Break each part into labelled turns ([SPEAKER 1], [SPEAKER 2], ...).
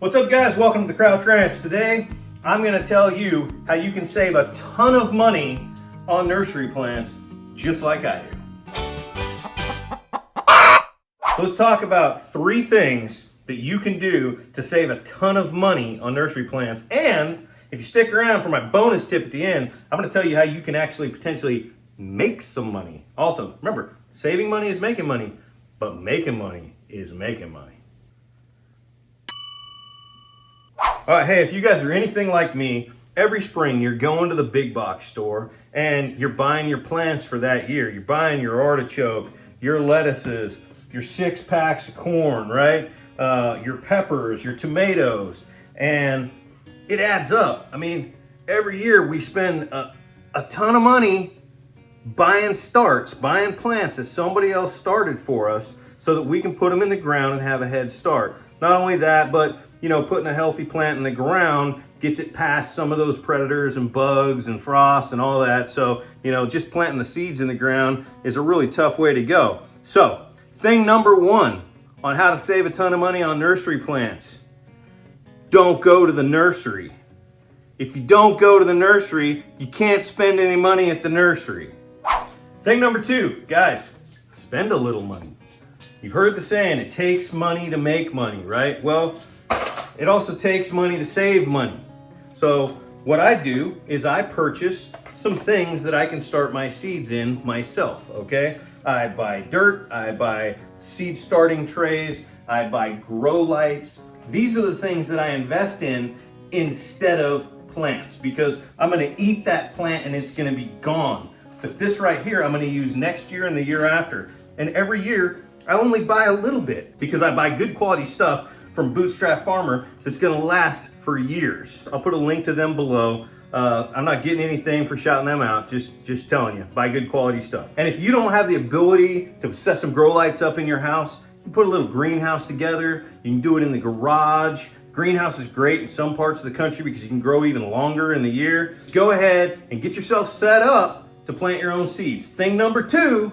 [SPEAKER 1] What's up, guys? Welcome to the Crouch Ranch. Today I'm going to tell you how you can save a ton of money on nursery plants just like I do. Let's talk about 3 things that you can do to save a ton of money on nursery plants. And if you stick around for my bonus tip at the end, I'm going to tell you how you can actually potentially make some money. Also, remember, saving money is making money, but making money is making money. All right, hey, if you guys are anything like me, every spring you're going to the big box store and you're buying your plants for that year. You're buying your artichoke, your lettuces, your 6 packs of corn, right? Your peppers, your tomatoes, and it adds up. I mean, every year we spend a ton of money buying starts, buying plants that somebody else started for us so that we can put them in the ground and have a head start. Not only that, but putting a healthy plant in the ground gets it past some of those predators and bugs and frost and all that. So, just planting the seeds in the ground is a really tough way to go. So, thing number 1 on how to save a ton of money on nursery plants: don't go to the nursery. If you don't go to the nursery, you can't spend any money at the nursery. Thing number 2, guys, spend a little money. You've heard the saying, it takes money to make money, right? Well, it also takes money to save money. So what I do is I purchase some things that I can start my seeds in myself, okay? I buy dirt, I buy seed starting trays, I buy grow lights. These are the things that I invest in instead of plants, because I'm gonna eat that plant and it's gonna be gone. But this right here, I'm gonna use next year and the year after. And every year, I only buy a little bit because I buy good quality stuff from Bootstrap Farmer that's gonna last for years. I'll put a link to them below. I'm not getting anything for shouting them out, just telling you, buy good quality stuff. And if you don't have the ability to set some grow lights up in your house, you put a little greenhouse together. You can do it in the garage. Greenhouse is great in some parts of the country because you can grow even longer in the year. Go ahead and get yourself set up to plant your own seeds. Thing number 2,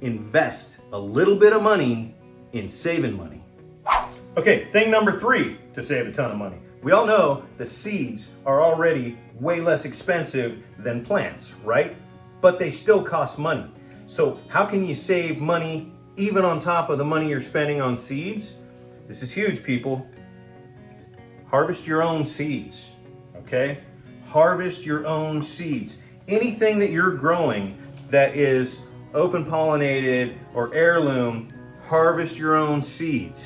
[SPEAKER 1] invest a little bit of money in saving money. Okay, thing number 3 to save a ton of money. We all know the seeds are already way less expensive than plants, right? But they still cost money. So how can you save money even on top of the money you're spending on seeds? This is huge, people. Harvest your own seeds, okay? Harvest your own seeds. Anything that you're growing that is open pollinated or heirloom, harvest your own seeds.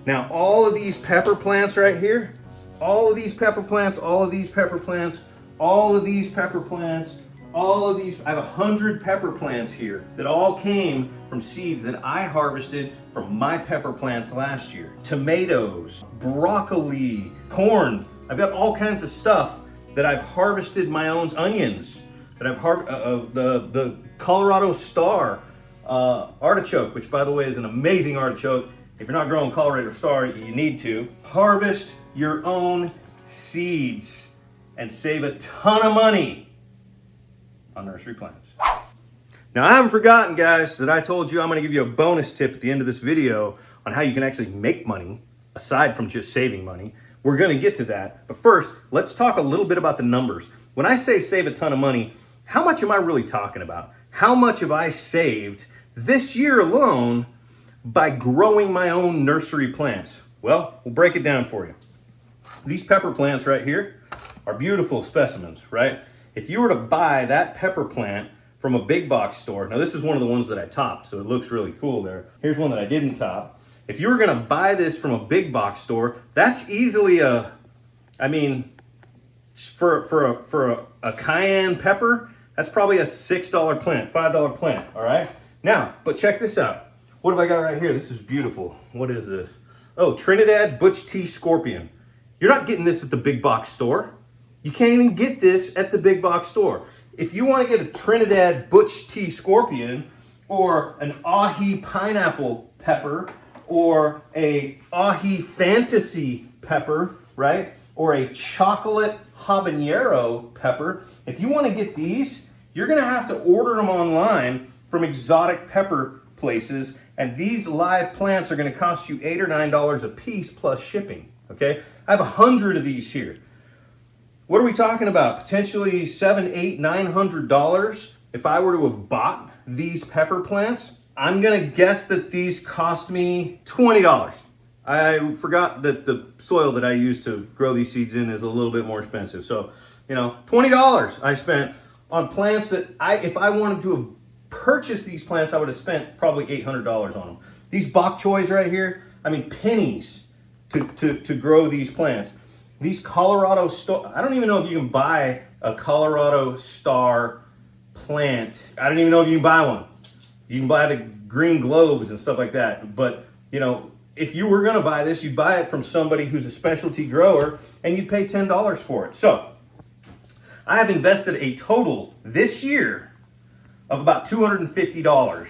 [SPEAKER 1] Now, all of these pepper plants right here, all of these pepper plants, all of these pepper plants, all of these pepper plants, all of these, I have 100 pepper plants here that all came from seeds that I harvested from my pepper plants last year. Tomatoes, broccoli, corn. I've got all kinds of stuff that I've harvested my own. Onions that I've harvested, the Colorado Star artichoke, which by the way is an amazing artichoke. If you're not growing Colorado Star, you need to. Harvest your own seeds and save a ton of money on nursery plants. Now, I haven't forgotten, guys, that I told you I'm going to give you a bonus tip at the end of this video on how you can actually make money aside from just saving money. We're going to get to that. But first, let's talk a little bit about the numbers. When I say save a ton of money, how much am I really talking about? How much have I saved this year alone by growing my own nursery plants? Well, we'll break it down for you. These pepper plants right here are beautiful specimens, right? If you were to buy that pepper plant from a big box store, now this is one of the ones that I topped, so it looks really cool there. Here's one that I didn't top. If you were gonna buy this from a big box store, that's easily for a cayenne pepper, that's probably a $6 plant, $5 plant, all right? Now, but check this out. What have I got right here? This is beautiful. What is this? Oh, Trinidad Butch Tea Scorpion. You're not getting this at the big box store. You can't even get this at the big box store. If you want to get a Trinidad Butch Tea Scorpion or an ahi pineapple pepper or a ahi fantasy pepper, right? Or a chocolate habanero pepper, if you want to get these, you're going to have to order them online from exotic pepper places, and these live plants are going to cost you $8 or $9 a piece plus shipping. okay? I have 100 of these here. What are we talking about? Potentially $700, $800, $900 if I were to have bought these pepper plants. I'm gonna guess that these cost me $20. I forgot that the soil that I use to grow these seeds in is a little bit more expensive. So, you know, $20 I spent on plants that if I wanted to have purchased these plants, I would have spent probably $800 on them. These bok choys right here, I mean, pennies to grow these plants. These Colorado Star, I don't even know if you can buy a Colorado Star plant. I don't even know if you can buy one. You can buy the green globes and stuff like that. But, you know, if you were gonna buy this, you'd buy it from somebody who's a specialty grower and you'd pay $10 for it. So, I have invested a total this year of about $250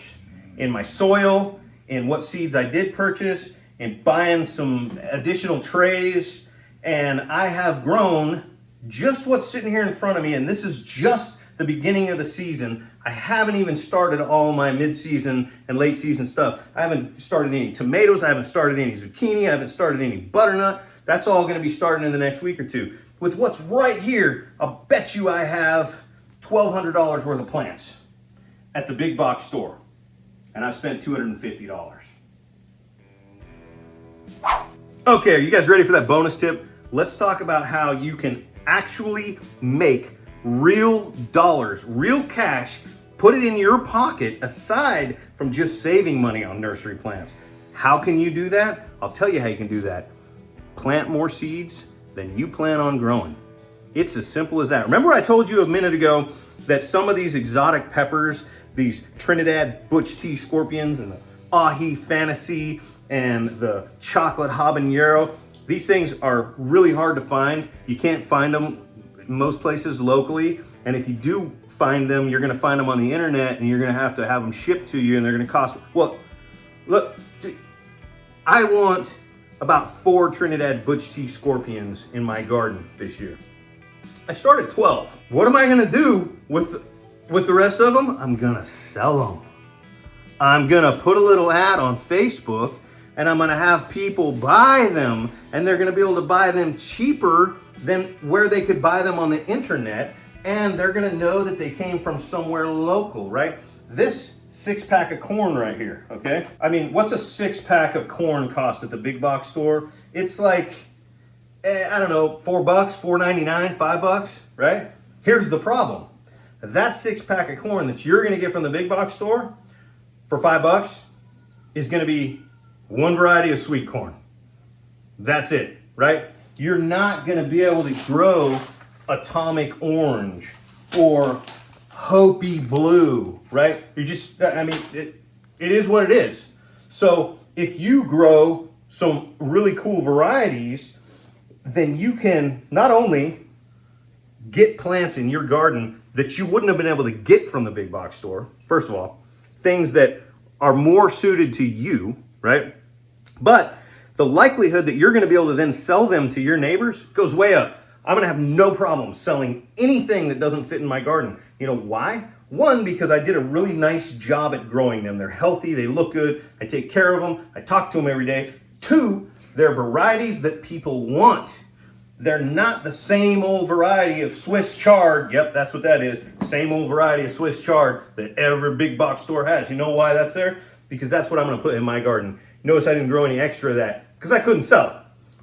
[SPEAKER 1] in my soil, in what seeds I did purchase, in buying some additional trays, and I have grown just what's sitting here in front of me, and this is just the beginning of the season. I haven't even started all my mid-season and late season stuff. I haven't started any tomatoes, I haven't started any zucchini, I haven't started any butternut. That's all gonna be starting in the next week or two. With what's right here, I'll bet you I have $1,200 worth of plants at the big box store, and I've spent $250. Okay, are you guys ready for that bonus tip? Let's talk about how you can actually make real dollars, real cash, put it in your pocket aside from just saving money on nursery plants. How can you do that? I'll tell you how you can do that. Plant more seeds than you plan on growing. It's as simple as that. Remember I told you a minute ago that some of these exotic peppers, these Trinidad Butch Tea Scorpions and the Ahi Fantasy and the chocolate habanero, these things are really hard to find. You can't find them in most places locally, and if you do find them, you're gonna find them on the internet and you're gonna have to have them shipped to you and they're gonna cost, well, look, I want about 4 Trinidad Butch Tea Scorpions in my garden this year. I started 12. What am I gonna do with the rest of them? I'm gonna sell them. I'm gonna put a little ad on Facebook and I'm gonna have people buy them, and they're gonna be able to buy them cheaper than where they could buy them on the internet, and they're gonna know that they came from somewhere local, right? This 6-pack of corn right here, okay? I mean, what's a 6-pack of corn cost at the big box store? It's like, I don't know, $4, $4.99, $5, right? Here's the problem. That 6-pack of corn that you're gonna get from the big box store for $5 is gonna be one variety of sweet corn. That's it, right? You're not gonna be able to grow atomic orange or Hopi blue, right? You just, I mean, it is what it is. So if you grow some really cool varieties, then you can not only get plants in your garden that you wouldn't have been able to get from the big box store, first of all, things that are more suited to you, right? But the likelihood that you're gonna be able to then sell them to your neighbors goes way up. I'm gonna have no problem selling anything that doesn't fit in my garden. You know why? One, because I did a really nice job at growing them. They're healthy, they look good, I take care of them, I talk to them every day. Two, they're varieties that people want. They're not the same old variety of Swiss chard. Yep, that's what that is. Same old variety of Swiss chard that every big box store has. You know why that's there? Because that's what I'm gonna put in my garden. Notice I didn't grow any extra of that because I couldn't sell it.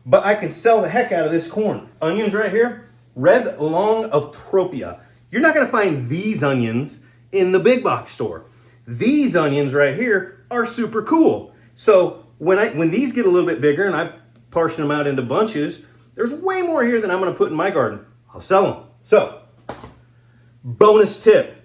[SPEAKER 1] But I can sell the heck out of this corn. Onions right here, red long of Tropia. You're not gonna find these onions in the big box store. These onions right here are super cool. So when these get a little bit bigger and I portion them out into bunches, there's way more here than I'm gonna put in my garden. I'll sell them. So, bonus tip,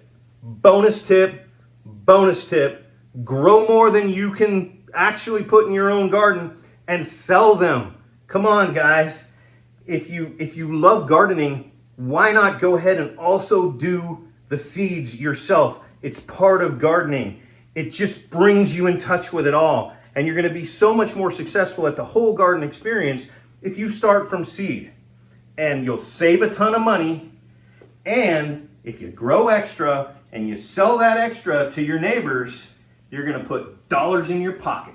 [SPEAKER 1] bonus tip, bonus tip. Grow more than you can actually put in your own garden and sell them. Come on, guys. If you love gardening, why not go ahead and also do the seeds yourself? It's part of gardening. It just brings you in touch with it all. And you're gonna be so much more successful at the whole garden experience if you start from seed. And you'll save a ton of money. And if you grow extra and you sell that extra to your neighbors, you're gonna put dollars in your pocket.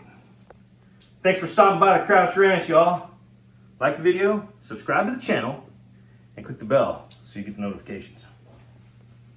[SPEAKER 1] Thanks for stopping by the Crouch Ranch, y'all. Like the video, subscribe to the channel, and click the bell so you get the notifications.